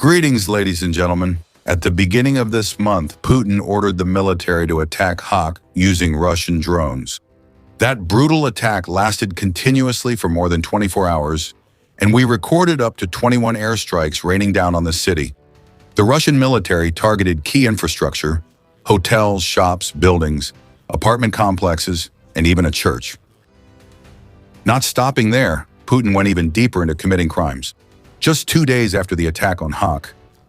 Greetings, ladies and gentlemen. At the beginning of this month, Putin ordered the military to attack Haqq using Russian drones. That brutal attack lasted continuously for more than 24 hours, and we recorded up to 21 airstrikes raining down on the city. The Russian military targeted key infrastructure, hotels, shops, buildings, apartment complexes, and even a church. Not stopping there, Putin went even deeper into committing crimes. Just 2 days after the attack on Haqq,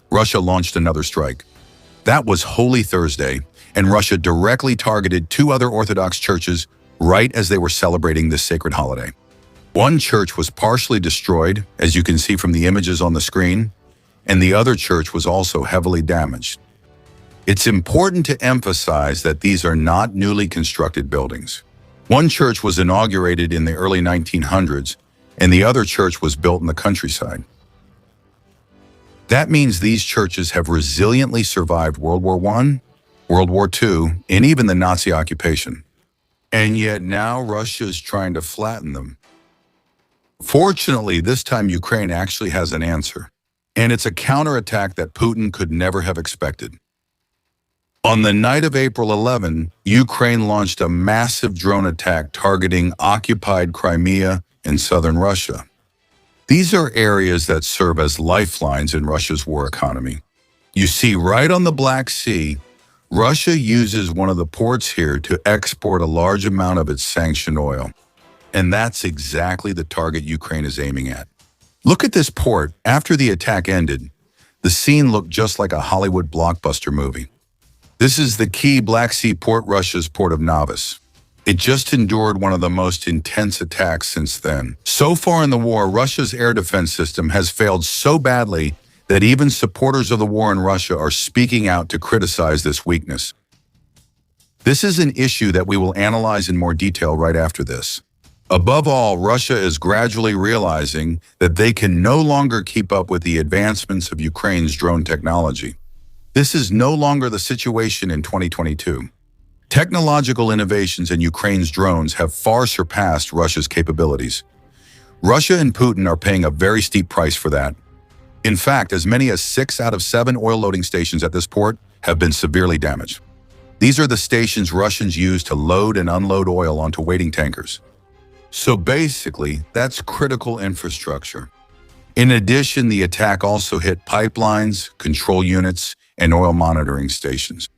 Russia launched another strike. That was Holy Thursday, and Russia directly targeted 2 other Orthodox churches right as they were celebrating this sacred holiday. One church was partially destroyed, as you can see from the images on the screen, and the other church was also heavily damaged. It's important to emphasize that these are not newly constructed buildings. One church was inaugurated in the early 1900s, and the other church was built in the countryside. That means these churches have resiliently survived World War I, World War II, and even the Nazi occupation. And yet now Russia is trying to flatten them. Fortunately, this time Ukraine actually has an answer, and it's a counterattack that Putin could never have expected. On the night of April 11, Ukraine launched a massive drone attack targeting occupied Crimea in southern Russia. These are areas that serve as lifelines in Russia's war economy. You see, right on the Black Sea, Russia uses one of the ports here to export a large amount of its sanctioned oil. And that's exactly the target Ukraine is aiming at. Look at this port. After the attack ended, the scene looked just like a Hollywood blockbuster movie. This is the key Black Sea port, Russia's port of Novus. It just endured one of the most intense attacks since then. So far in the war, Russia's air defense system has failed so badly that even supporters of the war in Russia are speaking out to criticize this weakness. This is an issue that we will analyze in more detail right after this. Above all, Russia is gradually realizing that they can no longer keep up with the advancements of Ukraine's drone technology. This is no longer the situation in 2022. Technological innovations in Ukraine's drones have far surpassed Russia's capabilities. Russia and Putin are paying a very steep price for that. In fact, as many as 6 out of 7 oil loading stations at this port have been severely damaged. These are the stations Russians use to load and unload oil onto waiting tankers. So basically, that's critical infrastructure. In addition, the attack also hit pipelines, control units, and oil monitoring stations.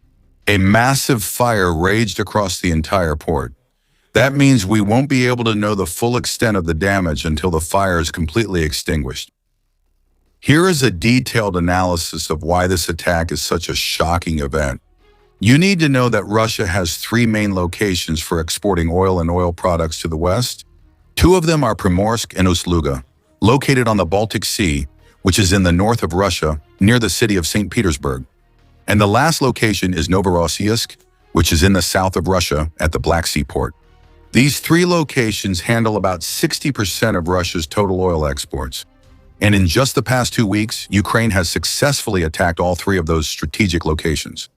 A massive fire raged across the entire port. That means we won't be able to know the full extent of the damage until the fire is completely extinguished. Here is a detailed analysis of why this attack is such a shocking event. You need to know that Russia has 3 main locations for exporting oil and oil products to the west. 2 of them are Primorsk and Ust-Luga, located on the Baltic Sea, which is in the north of Russia, near the city of St. Petersburg. And the last location is Novorossiysk, which is in the south of Russia at the Black Sea port. These 3 locations handle about 60% of Russia's total oil exports. And in just the past 2 weeks, Ukraine has successfully attacked all 3 of those strategic locations.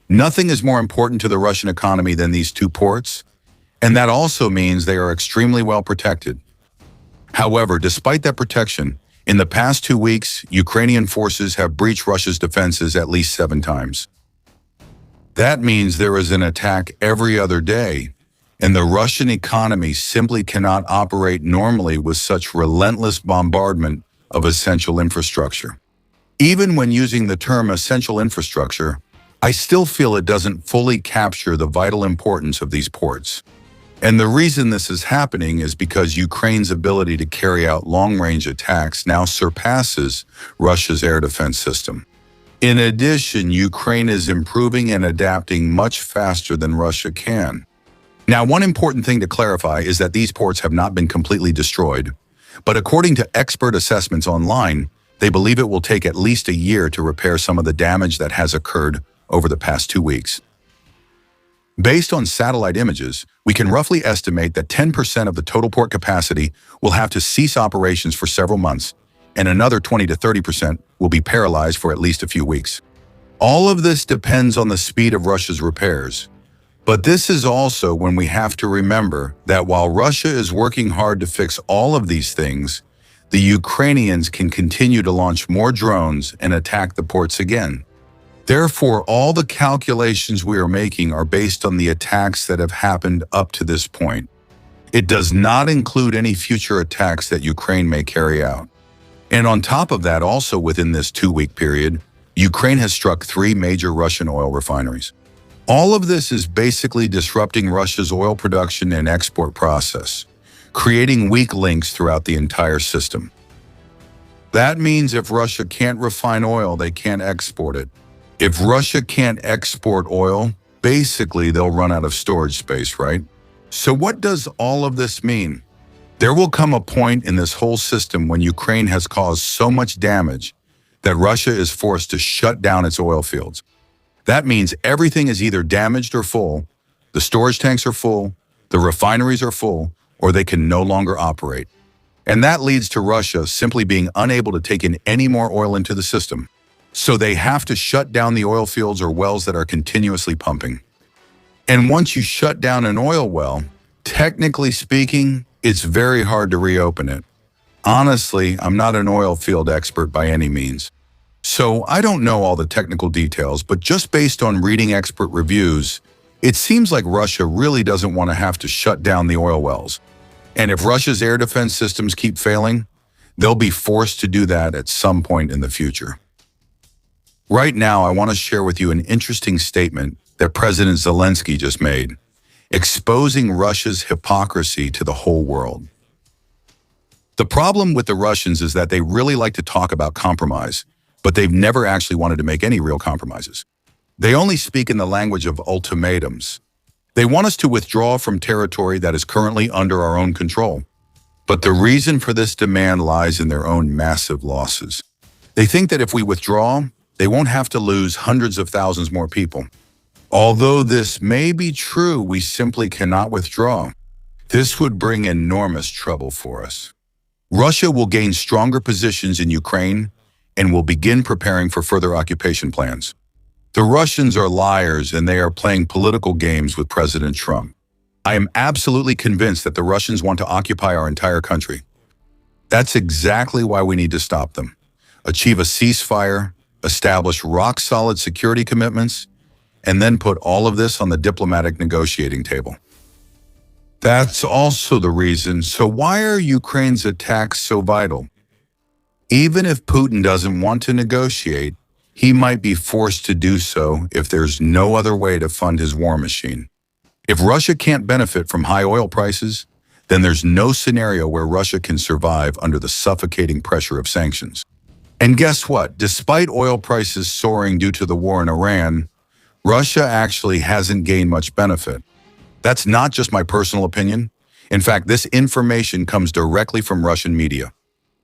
Nothing is more important to the Russian economy than these 2 ports, and that also means they are extremely well protected. However, despite that protection, in the past 2 weeks, Ukrainian forces have breached Russia's defenses at least 7 times. That means there is an attack every other day, and the Russian economy simply cannot operate normally with such relentless bombardment of essential infrastructure. Even when using the term essential infrastructure, I still feel it doesn't fully capture the vital importance of these ports. And the reason this is happening is because Ukraine's ability to carry out long-range attacks now surpasses Russia's air defense system. In addition, Ukraine is improving and adapting much faster than Russia can. Now, one important thing to clarify is that these ports have not been completely destroyed, but according to expert assessments online, they believe it will take at least a year to repair some of the damage that has occurred over the past 2 weeks. Based on satellite images, we can roughly estimate that 10% of the total port capacity will have to cease operations for several months, and another 20 to 30% will be paralyzed for at least a few weeks. All of this depends on the speed of Russia's repairs. But this is also when we have to remember that while Russia is working hard to fix all of these things, the Ukrainians can continue to launch more drones and attack the ports again. Therefore, all the calculations we are making are based on the attacks that have happened up to this point. It does not include any future attacks that Ukraine may carry out. And on top of that, also within this 2-week period, Ukraine has struck 3 major Russian oil refineries. All of this is basically disrupting Russia's oil production and export process, creating weak links throughout the entire system. That means if Russia can't refine oil, they can't export it. If Russia can't export oil, basically they'll run out of storage space, right? So what does all of this mean? There will come a point in this whole system when Ukraine has caused so much damage that Russia is forced to shut down its oil fields. That means everything is either damaged or full, the storage tanks are full, the refineries are full, or they can no longer operate. And that leads to Russia simply being unable to take in any more oil into the system. So they have to shut down the oil fields or wells that are continuously pumping. And once you shut down an oil well, technically speaking, it's very hard to reopen it. Honestly, I'm not an oil field expert by any means. So I don't know all the technical details, but just based on reading expert reviews, it seems like Russia really doesn't want to have to shut down the oil wells. And if Russia's air defense systems keep failing, they'll be forced to do that at some point in the future. Right now, I want to share with you an interesting statement that President Zelensky just made, exposing Russia's hypocrisy to the whole world. The problem with the Russians is that they really like to talk about compromise, but they've never actually wanted to make any real compromises. They only speak in the language of ultimatums. They want us to withdraw from territory that is currently under our own control. But the reason for this demand lies in their own massive losses. They think that if we withdraw, they won't have to lose hundreds of thousands more people. Although this may be true, we simply cannot withdraw. This would bring enormous trouble for us. Russia will gain stronger positions in Ukraine and will begin preparing for further occupation plans. The Russians are liars and they are playing political games with President Trump. I am absolutely convinced that the Russians want to occupy our entire country. That's exactly why we need to stop them, achieve a ceasefire, establish rock-solid security commitments, and then put all of this on the diplomatic negotiating table. That's also the reason. So why are Ukraine's attacks so vital? Even if Putin doesn't want to negotiate, he might be forced to do so if there's no other way to fund his war machine. If Russia can't benefit from high oil prices, then there's no scenario where Russia can survive under the suffocating pressure of sanctions. And guess what? Despite oil prices soaring due to the war in Iran, Russia actually hasn't gained much benefit. That's not just my personal opinion. In fact, this information comes directly from Russian media.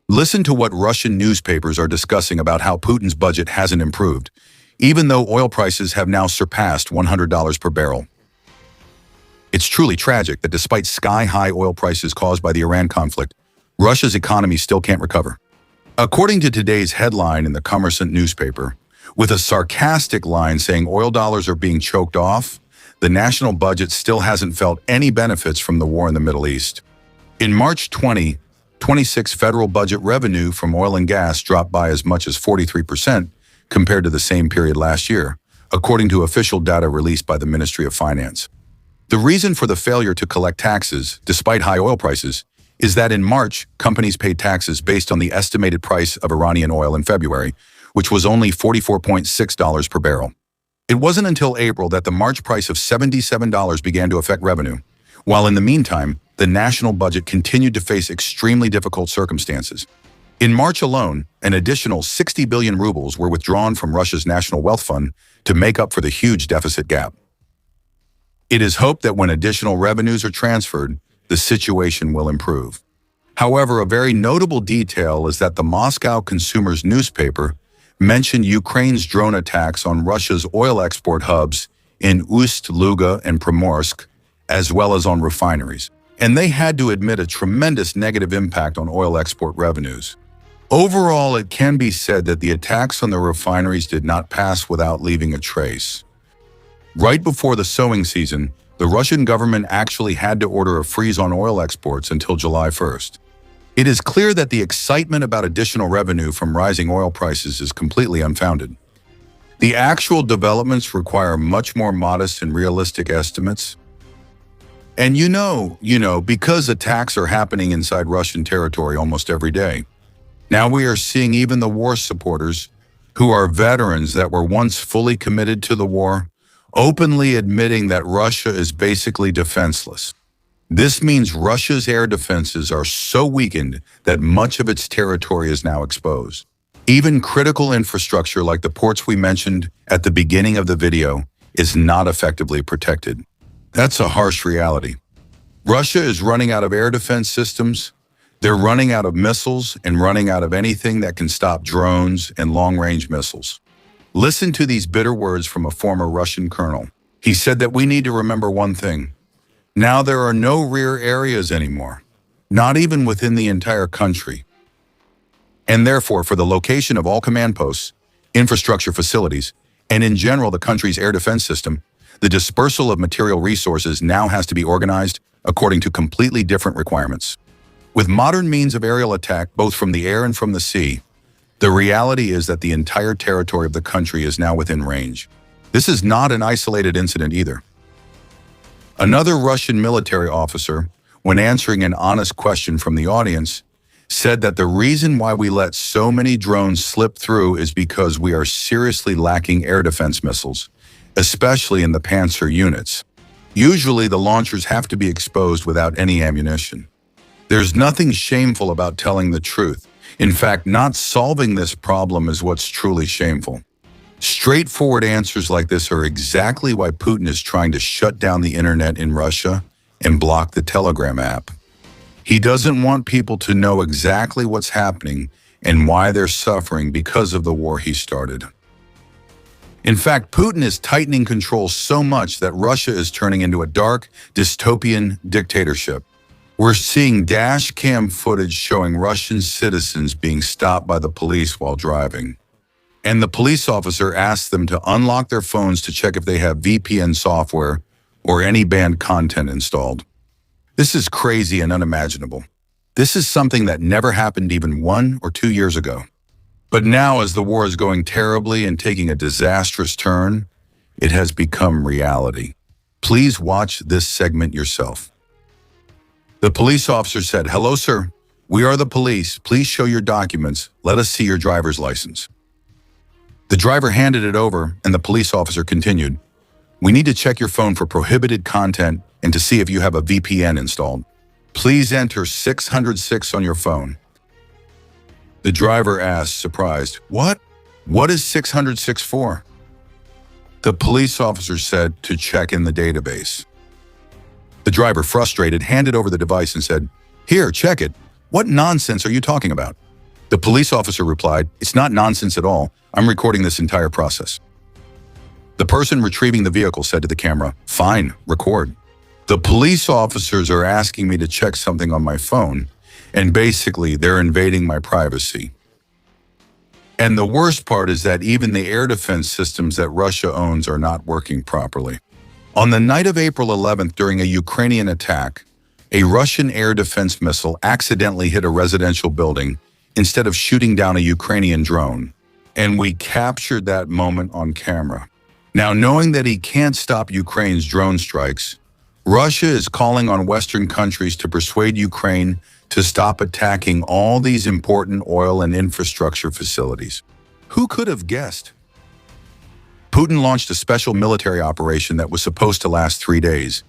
Listen to what Russian newspapers are discussing about how Putin's budget hasn't improved, even though oil prices have now surpassed $100 per barrel. It's truly tragic that despite sky-high oil prices caused by the Iran conflict, Russia's economy still can't recover. According to today's headline in the Kommersant newspaper, with a sarcastic line saying oil dollars are being choked off, the national budget still hasn't felt any benefits from the war in the Middle East. In March 2026, federal budget revenue from oil and gas dropped by as much as 43% compared to the same period last year, according to official data released by the Ministry of Finance. The reason for the failure to collect taxes, despite high oil prices, is that in March, companies paid taxes based on the estimated price of Iranian oil in February, which was only $44.6 per barrel. It wasn't until April that the March price of $77 began to affect revenue, while in the meantime, the national budget continued to face extremely difficult circumstances. In March alone, an additional 60 billion rubles were withdrawn from Russia's National Wealth Fund to make up for the huge deficit gap. It is hoped that when additional revenues are transferred, the situation will improve. However, a very notable detail is that the Moscow Consumers newspaper mentioned Ukraine's drone attacks on Russia's oil export hubs in Ust-Luga and Primorsk, as well as on refineries. And they had to admit a tremendous negative impact on oil export revenues. Overall, it can be said that the attacks on the refineries did not pass without leaving a trace. Right before the sowing season, the Russian government actually had to order a freeze on oil exports until July 1st. It is clear that the excitement about additional revenue from rising oil prices is completely unfounded. The actual developments require much more modest and realistic estimates. And because attacks are happening inside Russian territory almost every day. Now we are seeing even the war supporters, who are veterans that were once fully committed to the war, openly admitting that Russia is basically defenseless. This means Russia's air defenses are so weakened that much of its territory is now exposed. Even critical infrastructure like the ports we mentioned at the beginning of the video is not effectively protected. That's a harsh reality. Russia is running out of air defense systems. They're running out of missiles and running out of anything that can stop drones and long-range missiles. Listen to these bitter words from a former Russian colonel. He said that we need to remember one thing. Now there are no rear areas anymore, not even within the entire country. And therefore, for the location of all command posts, infrastructure facilities, and in general the country's air defense system, the dispersal of material resources now has to be organized according to completely different requirements. With modern means of aerial attack, both from the air and from the sea, the reality is that the entire territory of the country is now within range. This is not an isolated incident either. Another Russian military officer, when answering an honest question from the audience, said that the reason why we let so many drones slip through is because we are seriously lacking air defense missiles, especially in the Panzer units. Usually the launchers have to be exposed without any ammunition. There's nothing shameful about telling the truth. In fact, not solving this problem is what's truly shameful. Straightforward answers like this are exactly why Putin is trying to shut down the internet in Russia and block the Telegram app. He doesn't want people to know exactly what's happening and why they're suffering because of the war he started. In fact, Putin is tightening control so much that Russia is turning into a dark, dystopian dictatorship. We're seeing dash cam footage showing Russian citizens being stopped by the police while driving. And the police officer asks them to unlock their phones to check if they have VPN software or any banned content installed. This is crazy and unimaginable. This is something that never happened even 1 or 2 years ago. But now, as the war is going terribly and taking a disastrous turn, it has become reality. Please watch this segment yourself. The police officer said, "Hello, sir. We are the police. Please show your documents. Let us see your driver's license." The driver handed it over, and the police officer continued, "We need to check your phone for prohibited content and to see if you have a VPN installed. Please enter 606 on your phone." The driver asked, surprised, "What? What is 606 for?" The police officer said, "To check in the database." The driver, frustrated, handed over the device and said, "Here, check it. What nonsense are you talking about?" The police officer replied, "It's not nonsense at all. I'm recording this entire process." The person retrieving the vehicle said to the camera, "Fine, record. The police officers are asking me to check something on my phone, and basically they're invading my privacy." And the worst part is that even the air defense systems that Russia owns are not working properly. On the night of April 11th, during a Ukrainian attack, a Russian air defense missile accidentally hit a residential building instead of shooting down a Ukrainian drone. And we captured that moment on camera. Now, knowing that he can't stop Ukraine's drone strikes, Russia is calling on Western countries to persuade Ukraine to stop attacking all these important oil and infrastructure facilities. Who could have guessed? Putin launched a special military operation that was supposed to last 3 days,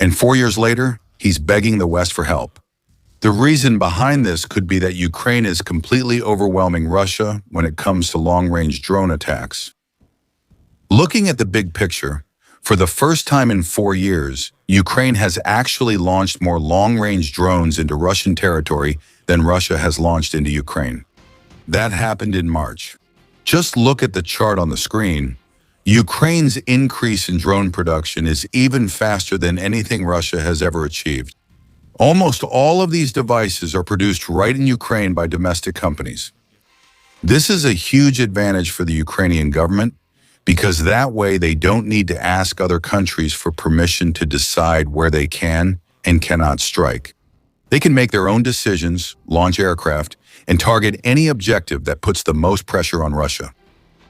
and 4 years later, he's begging the West for help. The reason behind this could be that Ukraine is completely overwhelming Russia when it comes to long-range drone attacks. Looking at the big picture, for the first time in 4 years, Ukraine has actually launched more long-range drones into Russian territory than Russia has launched into Ukraine. That happened in March. Just look at the chart on the screen. Ukraine's increase in drone production is even faster than anything Russia has ever achieved. Almost all of these devices are produced right in Ukraine by domestic companies. This is a huge advantage for the Ukrainian government because that way they don't need to ask other countries for permission to decide where they can and cannot strike. They can make their own decisions, launch aircraft, and target any objective that puts the most pressure on Russia.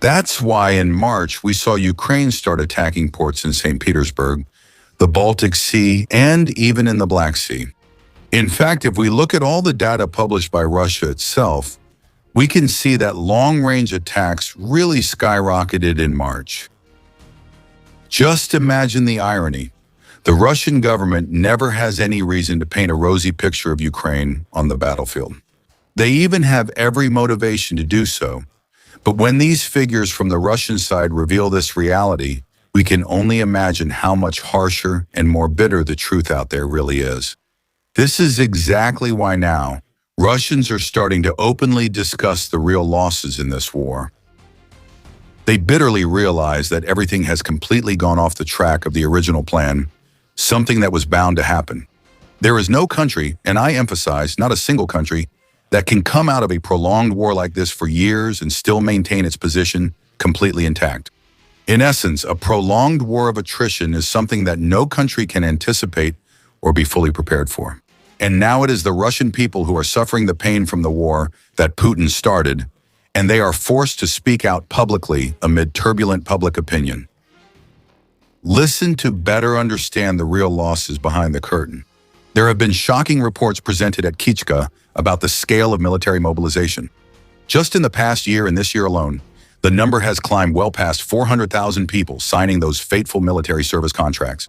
That's why in March we saw Ukraine start attacking ports in St. Petersburg, the Baltic Sea, and even in the Black Sea. In fact, if we look at all the data published by Russia itself, we can see that long-range attacks really skyrocketed in March. Just imagine the irony. The Russian government never has any reason to paint a rosy picture of Ukraine on the battlefield. They even have every motivation to do so. But when these figures from the Russian side reveal this reality, we can only imagine how much harsher and more bitter the truth out there really is. This is exactly why now Russians are starting to openly discuss the real losses in this war. They bitterly realize that everything has completely gone off the track of the original plan, something that was bound to happen. There is no country, and I emphasize, not a single country, that can come out of a prolonged war like this for years and still maintain its position completely intact. In essence, a prolonged war of attrition is something that no country can anticipate or be fully prepared for. And now it is the Russian people who are suffering the pain from the war that Putin started, and they are forced to speak out publicly amid turbulent public opinion. Listen to better understand the real losses behind the curtain. There have been shocking reports presented at Haqq about the scale of military mobilization. Just in the past year and this year alone, the number has climbed well past 400,000 people signing those fateful military service contracts.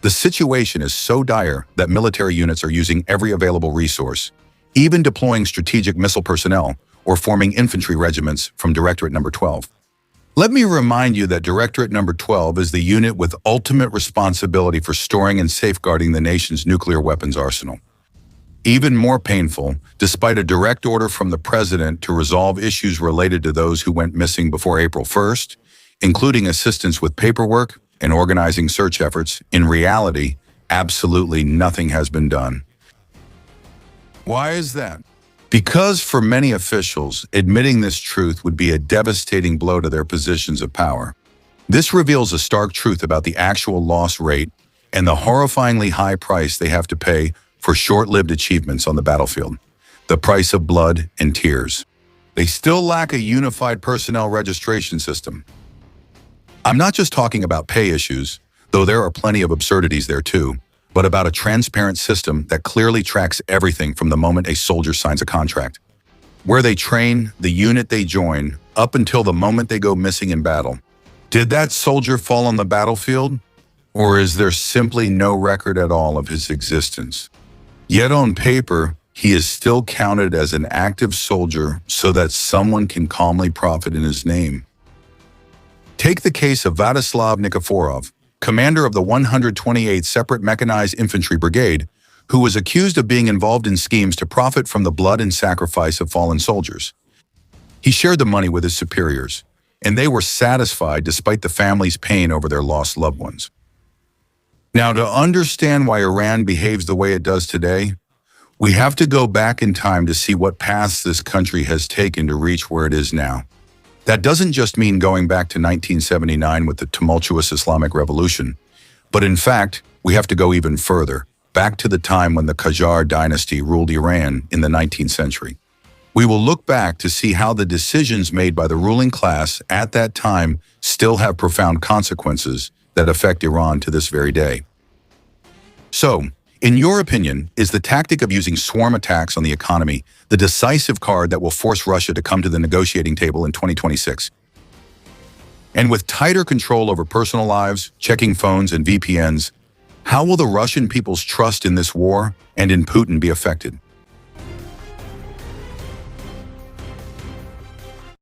The situation is so dire that military units are using every available resource, even deploying strategic missile personnel or forming infantry regiments from Directorate Number 12. Let me remind you that Directorate Number 12 is the unit with ultimate responsibility for storing and safeguarding the nation's nuclear weapons arsenal. Even more painful, despite a direct order from the president to resolve issues related to those who went missing before April 1st, including assistance with paperwork and organizing search efforts, in reality, absolutely nothing has been done. Why is that? Because for many officials, admitting this truth would be a devastating blow to their positions of power. This reveals a stark truth about the actual loss rate and the horrifyingly high price they have to pay for short-lived achievements on the battlefield, the price of blood and tears. They still lack a unified personnel registration system. I'm not just talking about pay issues, though there are plenty of absurdities there too, but about a transparent system that clearly tracks everything from the moment a soldier signs a contract. Where they train, the unit they join, up until the moment they go missing in battle. Did that soldier fall on the battlefield? Or is there simply no record at all of his existence? Yet on paper, he is still counted as an active soldier so that someone can calmly profit in his name. Take the case of Vladislav Nikiforov, commander of the 128th Separate Mechanized Infantry Brigade, who was accused of being involved in schemes to profit from the blood and sacrifice of fallen soldiers. He shared the money with his superiors, and they were satisfied despite the family's pain over their lost loved ones. Now, to understand why Iran behaves the way it does today, we have to go back in time to see what paths this country has taken to reach where it is now. That doesn't just mean going back to 1979 with the tumultuous Islamic Revolution, but in fact, we have to go even further, back to the time when the Qajar dynasty ruled Iran in the 19th century. We will look back to see how the decisions made by the ruling class at that time still have profound consequences that affect Iran to this very day. So, in your opinion, is the tactic of using swarm attacks on the economy the decisive card that will force Russia to come to the negotiating table in 2026? And with tighter control over personal lives, checking phones, and VPNs, how will the Russian people's trust in this war and in Putin be affected?